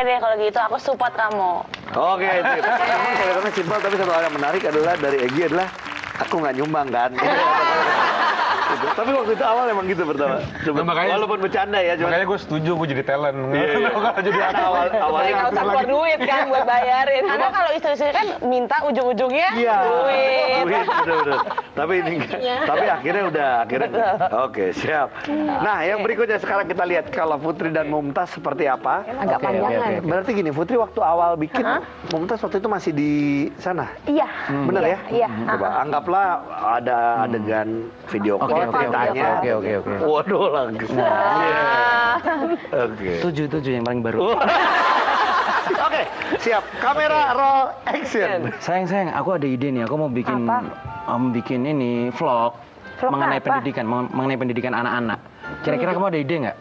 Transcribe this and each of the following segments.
deh kalau gitu, aku support kamu. Oke, sip. Memang kalimatnya simpel, tapi satu hal yang menarik adalah dari Egy adalah aku nggak nyumbang kan. Gitu. Tapi waktu itu awal emang gitu pertama. Nah, makanya, walaupun bercanda ya. Makanya gue setuju gue jadi talent. Kalau jadi awalnya Nggak usah keluar duit kan buat bayarin. Karena kalau istri-istri kan minta ujung-ujungnya duit. Bener-bener. Tapi ini tapi akhirnya udah. Oke, siap. Nah, yang berikutnya sekarang kita lihat kalau Putri dan Mumtaz seperti apa. Agak panjangan. Berarti gini, Putri waktu awal bikin, Mumtaz waktu itu masih di sana. Iya. Bener ya? Iya. Coba anggaplah ada adegan video call ceritanya. Oke. Waduh, langsung. Oke. Tujuh yang paling baru. Oke, siap. Kamera roll action. Sayang, aku ada ide nih. Aku mau bikin ini vlog mengenai pendidikan anak-anak. Kira-kira kamu ada ide nggak?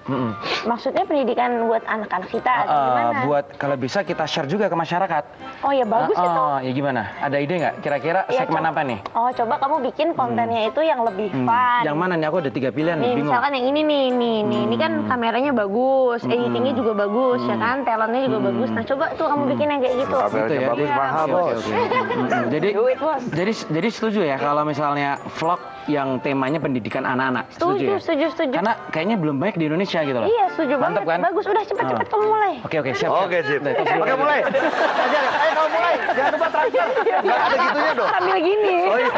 Maksudnya pendidikan buat anak-anak kita atau gimana? Buat kalau bisa kita share juga ke masyarakat. Oh ya bagus itu. Ya gimana? Ada ide nggak? Kira-kira segmen apa nih? Oh coba kamu bikin kontennya itu yang lebih fun. Yang mana nih? Aku ada 3 pilihan nih, bingung. Misalkan yang ini nih, ini kan kameranya bagus, editingnya juga bagus, ya kan, talentnya juga bagus. Nah coba tuh kamu bikin yang kayak gitu. Kameranya bagus, mahal bos. Jadi setuju ya kalau misalnya vlog yang temanya pendidikan anak-anak. Setuju. Karena kayaknya belum banyak di Indonesia gitu loh. Iya, setuju Mantap banget. kan? Bagus, udah cepet kamu mulai. Oke, siap. Oke, sip. Oke, mulai. Ayo kamu mulai. Jangan lupa transfer. Nggak ada gitunya dong. Sambil gini. Oh iya.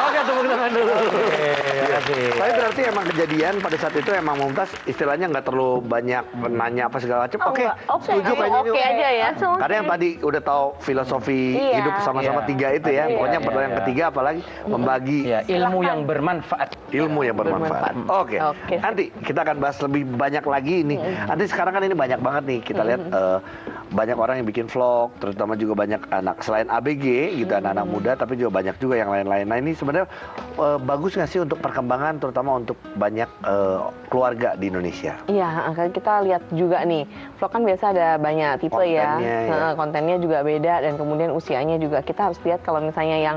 Oke, tepuk tangan dulu. Oke. Tapi berarti emang kejadian pada saat itu emang Mumtaz istilahnya nggak terlalu banyak nanya apa segala macam. Oke, setuju kayaknya ini. Oke aja ya. Karena yang tadi udah tahu filosofi hidup sama-sama 3 itu ya. Pokoknya pertanyaan yang ketiga apalagi membagi Ilmu yang bermanfaat. Oke. Nanti kita akan bahas lebih banyak lagi ini. Nanti sekarang kan ini banyak banget nih kita lihat banyak orang yang bikin vlog, terutama juga banyak anak selain ABG gitu anak-anak muda, tapi juga banyak juga yang lain-lain. Nah ini sebenarnya bagus nggak sih untuk perkembangan, terutama untuk banyak keluarga di Indonesia? Iya, kan kita lihat juga nih, vlog kan biasa ada banyak tipe kontennya juga beda dan kemudian usianya juga kita harus lihat kalau misalnya yang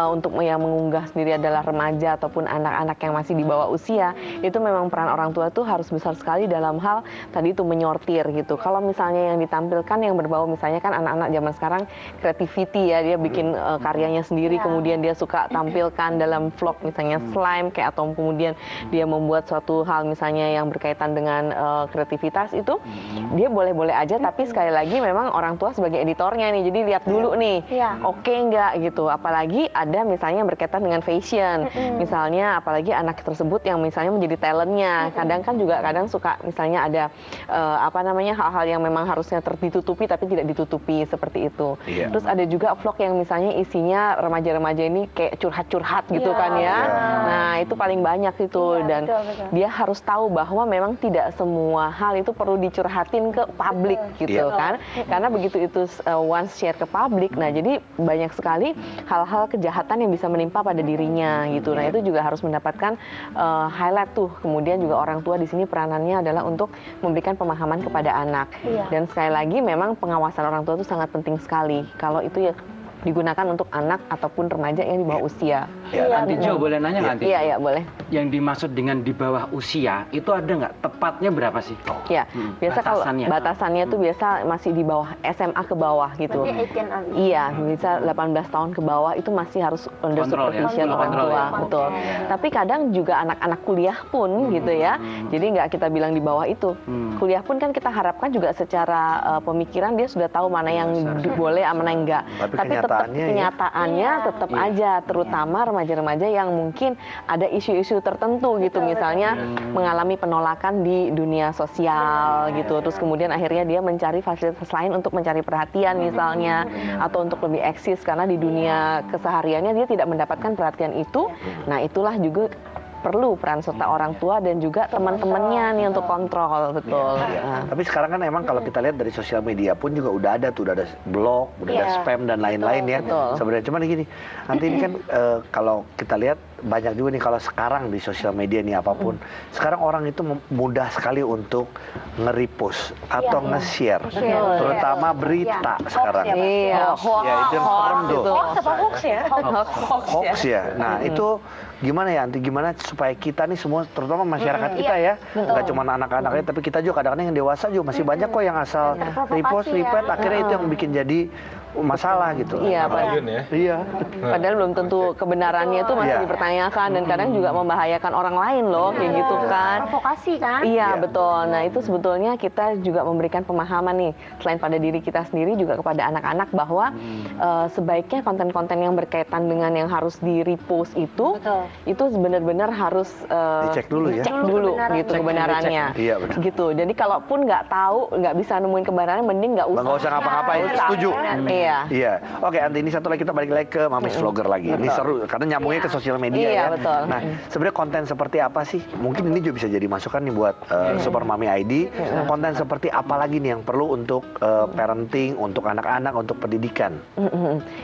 untuk yang mengunggah sendiri adalah remaja ataupun anak-anak yang masih di bawah usia, itu memang peran orang tua tuh harus besar sekali dalam hal tadi itu menyortir gitu. Kalau misalnya yang ditampilkan yang berbau misalnya kan anak-anak zaman sekarang creativity ya, dia bikin karyanya sendiri, kemudian dia suka tampilkan dalam vlog misalnya slime kayak atau kemudian dia membuat suatu hal misalnya yang berkaitan dengan kreativitas itu dia boleh-boleh aja, tapi sekali lagi memang orang tua sebagai editornya nih, jadi lihat dulu nih oke nggak gitu, apalagi ada misalnya berkaitan dengan fashion misalnya, apalagi anak tersebut yang misalnya menjadi talentnya, kadang kan juga suka misalnya ada hal-hal yang memang harusnya ditutupi tapi tidak ditutupi seperti itu. Terus ada juga vlog yang misalnya isinya remaja-remaja ini kayak curhat-curhat gitu kan ya. Nah itu paling banyak itu dan dia harus tahu bahwa memang tidak semua hal itu perlu dicurhatin ke publik gitu kan. Karena begitu itu once share ke publik, nah jadi banyak sekali hal-hal kejahatan yang bisa menimpa pada dirinya gitu. Nah itu juga harus mendapatkan highlight tuh. Kemudian juga orang tua di sini peranannya adalah untuk memberikan pemahaman kepada anak. Dan sekali lagi memang pengawasan orang tua itu sangat penting sekali. Kalau itu ya digunakan untuk anak ataupun remaja yang di bawah usia. Nanti Jo boleh nanya nanti? Iya, boleh. Yang dimaksud dengan di bawah usia itu ada nggak tepatnya berapa sih? Ya, biasa batasannya. Kalau batasannya tuh biasa masih di bawah SMA ke bawah gitu. Iya, bisa 18 tahun ke bawah itu masih harus under supervision orang tua, betul. Tapi kadang juga anak-anak kuliah pun gitu ya. Jadi nggak kita bilang di bawah itu. Kuliah pun kan kita harapkan juga secara pemikiran dia sudah tahu mana yang boleh, mana yang enggak. Tapi tetap kenyataannya tetap aja, terutama remaja-remaja yang mungkin ada isu-isu tertentu gitu, misalnya mengalami penolakan di dunia sosial gitu, terus kemudian akhirnya dia mencari fasilitas lain untuk mencari perhatian misalnya, atau untuk lebih eksis karena di dunia kesehariannya dia tidak mendapatkan perhatian itu. Nah itulah juga perlu peran serta orang tua dan juga teman-temannya nih untuk kontrol, betul. Tapi sekarang kan emang kalau kita lihat dari sosial media pun juga udah ada tuh, udah ada blog, udah ada spam dan lain-lain ya. Sebenarnya cuman gini, nanti ini kan kalau kita lihat banyak juga nih kalau sekarang di sosial media nih apapun, sekarang orang itu mudah sekali untuk nge-repost atau nge-share, terutama berita sekarang. Hoax Ya itu yang serem tuh. Hoax apa hoax ya? Hoax ya. Nah itu gimana ya, Anti, gimana supaya kita nih semua, terutama masyarakat kita ya, nggak cuma anak-anaknya, tapi kita juga kadang-kadang yang dewasa juga masih banyak kok yang asal repost, retweet, akhirnya itu yang bikin jadi masalah gitu. Iya, Iya. padahal belum tentu kebenarannya itu masih dipertanyakan dan kadang juga membahayakan orang lain loh, kayak gitu kan. Provokasi kan? Iya, betul. Nah, itu sebetulnya kita juga memberikan pemahaman nih, selain pada diri kita sendiri juga kepada anak-anak bahwa sebaiknya konten-konten yang berkaitan dengan yang harus di-repost itu benar-benar harus dicek dulu ya. Cek dulu gitu kebenarannya. Iya, benar. Gitu. Jadi kalaupun nggak tahu, nggak bisa nemuin kebenaran, mending nggak usah. Nggak usah ngapa-ngapain, setuju. Iya. Iya. Oke, Anti, ini satu lagi kita balik lagi ke Mamis Vlogger lagi. Ini seru karena nyambungnya ke sosial media Iya, ya. betul. Nah, sebenarnya konten seperti apa sih? Mungkin ini juga bisa jadi masukan nih buat Super Mami ID. Konten seperti apa lagi nih yang perlu untuk parenting, untuk anak-anak, untuk pendidikan?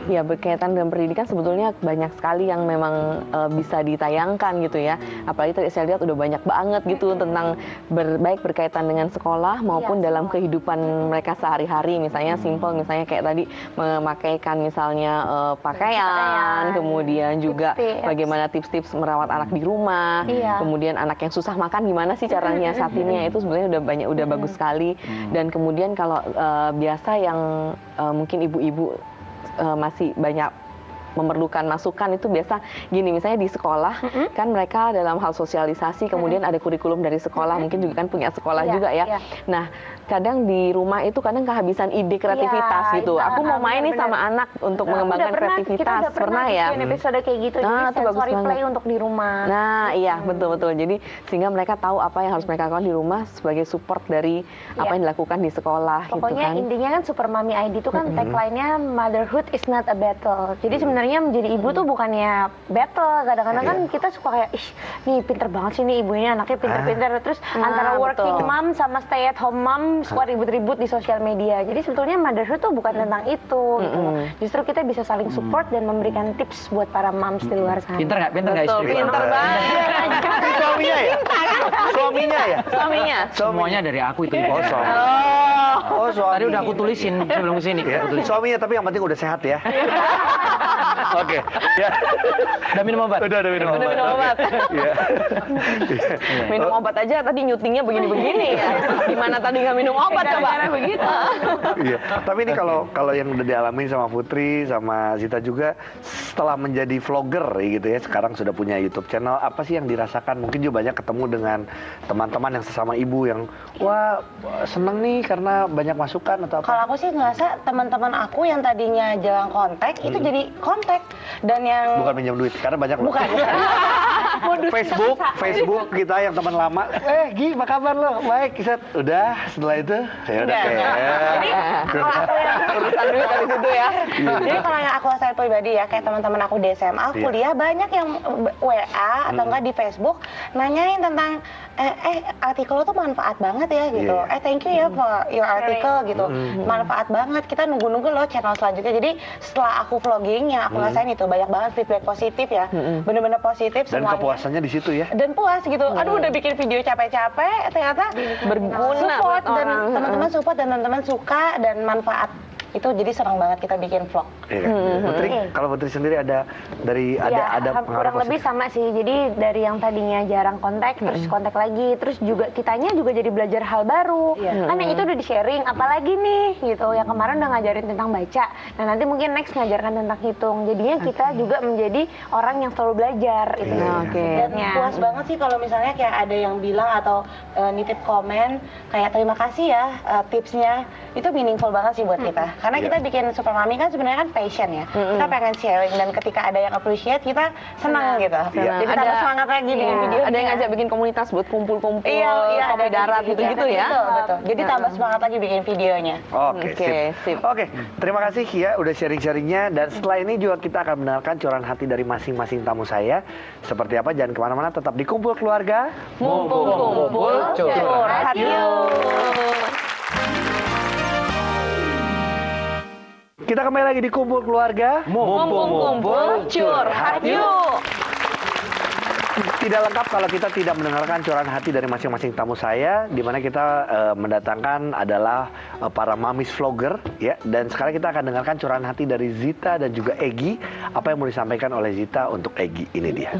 Ya, berkaitan dengan pendidikan sebetulnya banyak sekali yang memang bisa ditayangkan gitu ya. Apalagi tadi saya lihat udah banyak banget gitu tentang baik berkaitan dengan sekolah maupun dalam kehidupan mereka sehari-hari. Misalnya simple, misalnya kayak tadi memakaikan misalnya pakaian, kemudian juga bagaimana tips-tips merawat anak di rumah, kemudian anak yang susah makan gimana sih cara nyiasatinnya, itu sebenarnya udah bagus sekali. Dan kemudian kalau biasa yang mungkin ibu-ibu masih banyak memerlukan masukan itu biasa gini, misalnya di sekolah kan mereka dalam hal sosialisasi kemudian ada kurikulum dari sekolah, mungkin juga kan punya sekolah juga ya. Nah, kadang di rumah itu kadang kehabisan ide kreativitas gitu. Aku mau main nih sama anak untuk mengembangkan kreativitas. Kita udah pernah ya episode kayak gitu, jadi sensory play untuk di rumah. Nah, iya betul-betul. Jadi sehingga mereka tahu apa yang harus mereka lakukan di rumah sebagai support dari apa yang dilakukan di sekolah. Pokoknya gitu kan. intinya kan Super Mami ID itu kan tagline-nya motherhood is not a battle. Jadi sebenarnya menjadi ibu tuh bukannya battle. Kadang-kadang kan kita suka kayak, ih, nih pinter banget sih nih ibunya, anaknya pinter-pinter. Terus antara working mom sama stay at home mom suka ribut-ribut di sosial media. Jadi sebetulnya motherhood tuh bukan tentang itu. Gitu. Justru kita bisa saling support dan memberikan tips buat para moms di luar sana. Pinter nggak? Pinter nggak istri? Pinter banget. Suaminya ya? Suaminya ya? Suaminya. Semuanya dari aku itu. Oh, suami. Oh, suami. Tadi udah aku tulisin sebelum kesini. Ya, Aku tulis. suaminya tapi yang penting udah sehat ya. Oke. Ya. Udah minum obat? Udah minum obat. Udah minum obat. Iya. Minum obat aja tadi nyutingnya begini-begini ya. Gimana tadi nggak minum obat coba? Begitu. Iya. Tapi ini kalau yang udah dialamin sama Putri, sama Zita juga, setelah menjadi vlogger gitu ya, sekarang sudah punya YouTube channel, apa sih yang dirasakan? Mungkin juga banyak ketemu dengan teman-teman yang sesama ibu yang, wah seneng nih karena banyak masukan atau apa? Kalau aku sih ngerasa teman-teman aku yang tadinya jarang kontak itu jadi kontak, dan yang Bukan pinjam duit, karena banyak loh. bukan. Facebook kita yang teman lama. Gi, apa kabar lo? Baik, set. Udah, setelah itu ya udah kayak. Urusan duit dari situ ya. Jadi kalau yang aku rasain pribadi ya, kayak teman-teman aku di SMA, kuliah banyak yang WA atau enggak di Facebook nanyain tentang artikel lo tuh manfaat banget ya gitu. Thank you ya for your article gitu. Manfaat banget. Kita nunggu-nunggu lo channel selanjutnya. Jadi setelah aku vlogging yang aku rasain itu banyak banget feedback positif ya. Bener-bener positif Dan semuanya. kepuasannya di situ ya. Dan puas gitu. Aduh, udah bikin video capek-capek ternyata Berguna support buat dan orang. teman-teman support dan teman-teman suka dan manfaat. Itu jadi senang banget kita bikin vlog. Iya kan? Putri, kalau Putri sendiri ada pengaruh kurang lebih positif? sama sih. Jadi dari yang tadinya jarang kontak, terus kontak lagi, terus juga kitanya juga jadi belajar hal baru. Kan yang itu udah di-sharing, apalagi nih gitu. Yang kemarin udah ngajarin tentang baca. Nah nanti mungkin next ngajarkan tentang hitung. Jadinya kita juga menjadi orang yang selalu belajar. Itu. Dan puas banget sih kalau misalnya kayak ada yang bilang atau nitip komen kayak terima kasih ya tipsnya. Itu meaningful banget sih buat kita. Karena kita bikin Super Mami kan sebenarnya kan passion ya. Kita pengen sharing dan ketika ada yang appreciate kita senang gitu. Jadi tambah semangat lagi bikin video. Ada yang ngajak bikin komunitas buat kumpul-kumpul, Iya, kopi darat gitu-gitu ya. Betul. Jadi tambah semangat lagi bikin videonya. Oke, sip. Oke, terima kasih ya udah sharing-sharingnya. Dan setelah ini juga kita akan mendengarkan curahan hati dari masing-masing tamu saya. Seperti apa, jangan kemana-mana, tetap di Kumpul Keluarga. Mumpung kumpul, curhat yuk. Kita kembali lagi di Kumpul Keluarga. Mumpung kumpul, curhat yuk. tidak lengkap kalau kita tidak mendengarkan curahan hati dari masing-masing tamu saya, di mana kita mendatangkan adalah para mamis vlogger, ya. Dan sekarang kita akan dengarkan curahan hati dari Zita dan juga Egy. Apa yang mau disampaikan oleh Zita untuk Egy? Ini dia.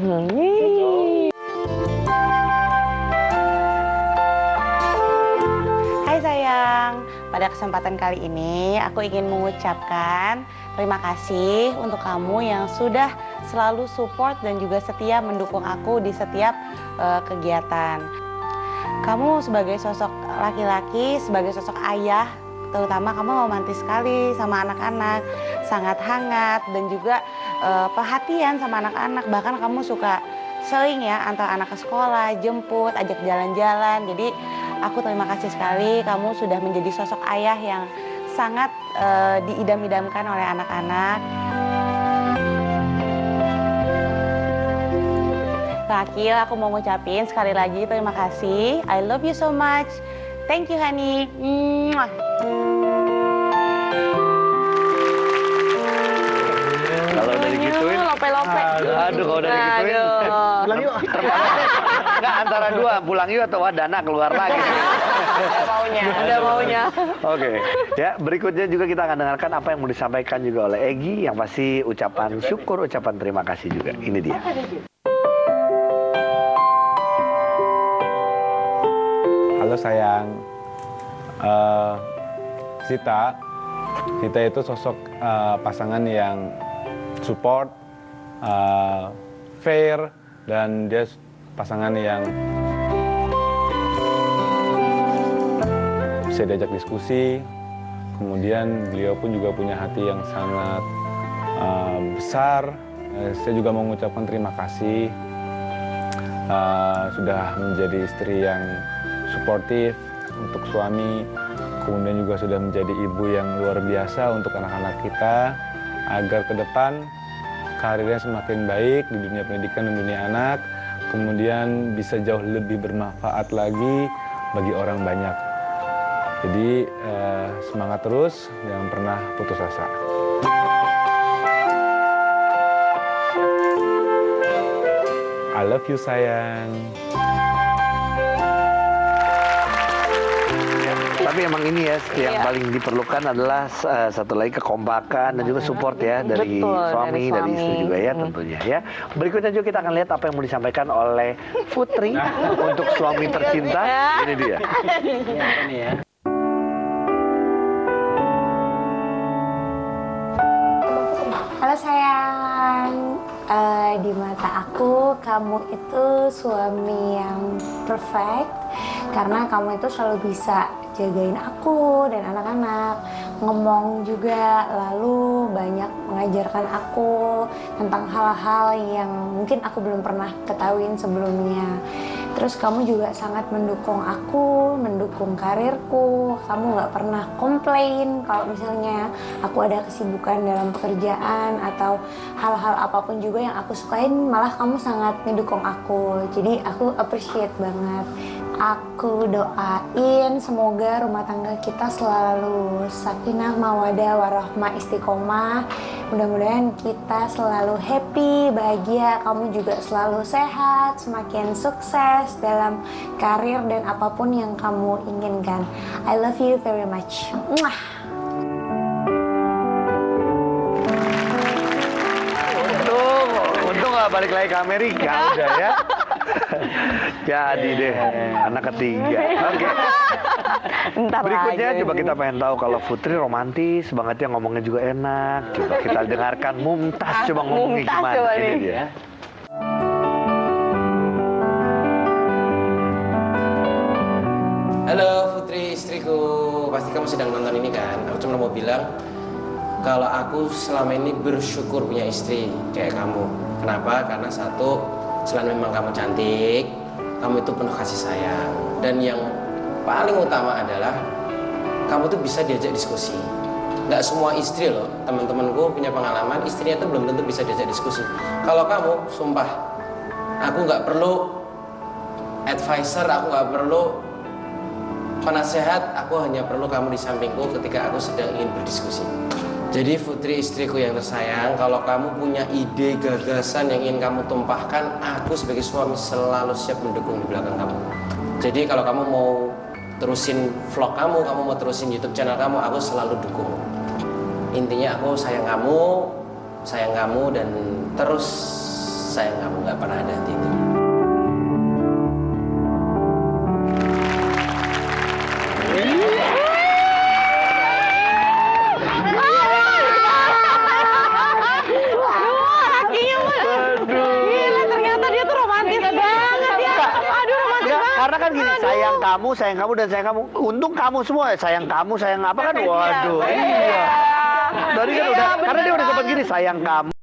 Hai sayang, pada kesempatan kali ini aku ingin mengucapkan terima kasih untuk kamu yang sudah selalu support dan juga setia mendukung aku di setiap kegiatan. Kamu sebagai sosok laki-laki, sebagai sosok ayah, terutama kamu romantis sekali sama anak-anak, sangat hangat dan juga perhatian sama anak-anak. Bahkan kamu suka sering ya antar anak ke sekolah, jemput, ajak jalan-jalan. Jadi aku terima kasih sekali kamu sudah menjadi sosok ayah yang sangat diidam-idamkan oleh anak-anak. Terakhir aku mau ngucapin sekali lagi terima kasih. I love you so much. Thank you honey. Mwah. Kalau udah digituin, lope-lope. aduh kalau udah digituin, pulang yuk. Enggak, antara dua, pulang yuk atau Wadana keluar lagi. Ada maunya. Oke, ya berikutnya juga kita akan dengarkan apa yang mau disampaikan juga oleh Egy, yang pasti ucapan syukur, ucapan terima kasih juga. Ini dia. Halo sayang, Zita itu sosok pasangan yang support, fair, dan dia pasangan yang bisa diajak diskusi. Kemudian beliau pun juga punya hati yang sangat besar. Saya juga mau mengucapkan terima kasih sudah menjadi istri yang suportif untuk suami, kemudian juga sudah menjadi ibu yang luar biasa untuk anak-anak kita, agar ke depan karirnya semakin baik di dunia pendidikan dan dunia anak, kemudian bisa jauh lebih bermanfaat lagi bagi orang banyak. Jadi semangat terus, jangan pernah putus asa. I love you sayang. Tapi emang ini ya, yang paling diperlukan adalah satu lagi kekompakan dan juga support ya dari suami, dari istri juga ya tentunya ya. Berikutnya juga kita akan lihat apa yang mau disampaikan oleh Putri untuk suami tercinta. Ini dia. Ini ya. Halo sayang, di mata aku kamu itu suami yang perfect karena kamu itu selalu bisa jagain aku dan anak-anak, ngomong juga, lalu banyak mengajarkan aku tentang hal-hal yang mungkin aku belum pernah ketahuin sebelumnya. Terus kamu juga sangat mendukung aku, mendukung karirku. Kamu nggak pernah komplain kalau misalnya aku ada kesibukan dalam pekerjaan atau hal-hal apapun juga yang aku sukain, malah kamu sangat mendukung aku. Jadi aku appreciate banget. Aku doain semoga rumah tangga kita selalu sakinah, mawadah, warahmah, istiqomah. Mudah-mudahan kita selalu happy, bahagia. Kamu juga selalu sehat, semakin sukses dalam karir dan apapun yang kamu inginkan. I love you very much. Mwah. Untung nggak balik lagi ke Amerika udah ya. Jadi deh, anak ketiga. Oke. Berikutnya coba kita pengen tahu kalau Putri romantis banget ya, ngomongnya juga enak. Coba kita dengarkan Mumtaz coba ngomongnya gimana. Ini dia. Halo Putri, istriku. Pasti kamu sedang nonton ini kan? Aku cuma mau bilang kalau aku selama ini bersyukur punya istri kayak kamu. Kenapa? Karena satu, selain memang kamu cantik, kamu itu penuh kasih sayang. Dan yang paling utama adalah kamu tuh bisa diajak diskusi. Nggak semua istri loh, teman-temanku punya pengalaman, istrinya tuh belum tentu bisa diajak diskusi. Kalau kamu, sumpah, aku nggak perlu advisor, aku nggak perlu penasehat, aku hanya perlu kamu di sampingku ketika aku sedang ingin berdiskusi. Jadi Putri istriku yang tersayang, kalau kamu punya ide, gagasan yang ingin kamu tumpahkan, aku sebagai suami selalu siap mendukung di belakang kamu. Jadi kalau kamu mau terusin vlog kamu mau terusin YouTube channel kamu, aku selalu dukung. Intinya aku sayang kamu dan terus sayang kamu, nggak pernah ada henti-henti. Karena kan gini, sayang kamu dan sayang kamu. Untung kamu semua sayang kamu, sayang apa kan? Waduh, iya. Dari kan udah, karena dia udah sempat gini, sayang kamu.